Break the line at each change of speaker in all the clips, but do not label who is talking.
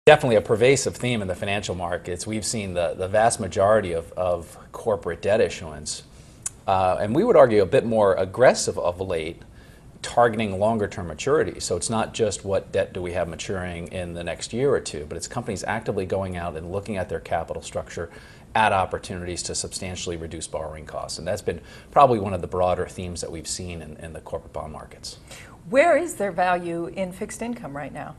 Definitely a pervasive theme in the financial markets. We've seen the vast majority of corporate debt issuance, and we would argue a bit more aggressive of late, targeting longer term maturities. So it's not just what debt do we have maturing in the next year or two, but it's companies actively going out and looking at their capital structure, at opportunities to substantially reduce borrowing costs. And that's been probably one of the broader themes that we've seen in the corporate bond markets.
Where is there value in fixed income right now?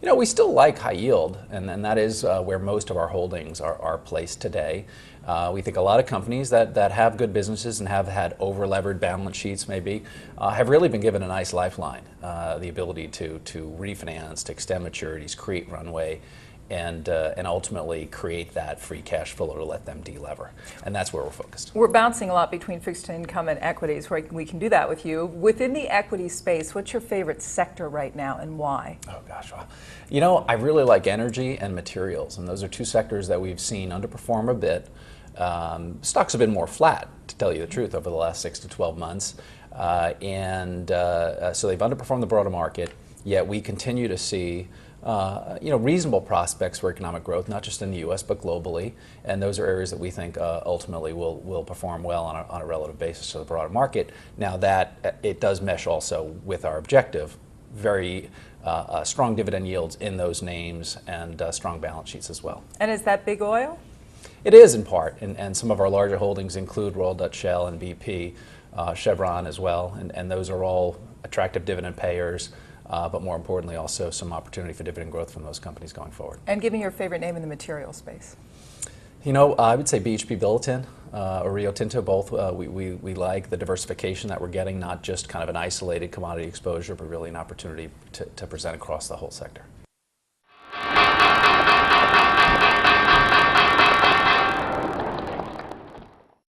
You know, we still like high yield, and that is where most of our holdings are placed today. We think a lot of companies that have good businesses and have had over-levered balance sheets maybe have really been given a nice lifeline, the ability to refinance, to extend maturities, create runway, and ultimately create that free cash flow to let them de-lever. And that's where we're focused.
We're bouncing a lot between fixed income and equities, where we can do that with you. Within the equity space, what's your favorite sector right now and why?
Oh gosh, well, you know, I really like energy and materials, and those are two sectors that we've seen underperform a bit. Stocks have been more flat, to tell you the truth, over the last 6 to 12 months. So they've underperformed the broader market, yet we continue to see reasonable prospects for economic growth, not just in the U.S. but globally, and those are areas that we think ultimately will perform well on a relative basis to the broader market. Now that it does mesh also with our objective, very strong dividend yields in those names and strong balance sheets as well.
And is that big oil?
It is in part, and some of our larger holdings include Royal Dutch Shell and BP, Chevron as well, and those are all attractive dividend payers. But more importantly, also some opportunity for dividend growth from those companies going forward.
And give me your favorite name in the material space.
You know, I would say BHP Billiton or Rio Tinto, both. We like the diversification that we're getting, not just kind of an isolated commodity exposure, but really an opportunity to present across the whole sector.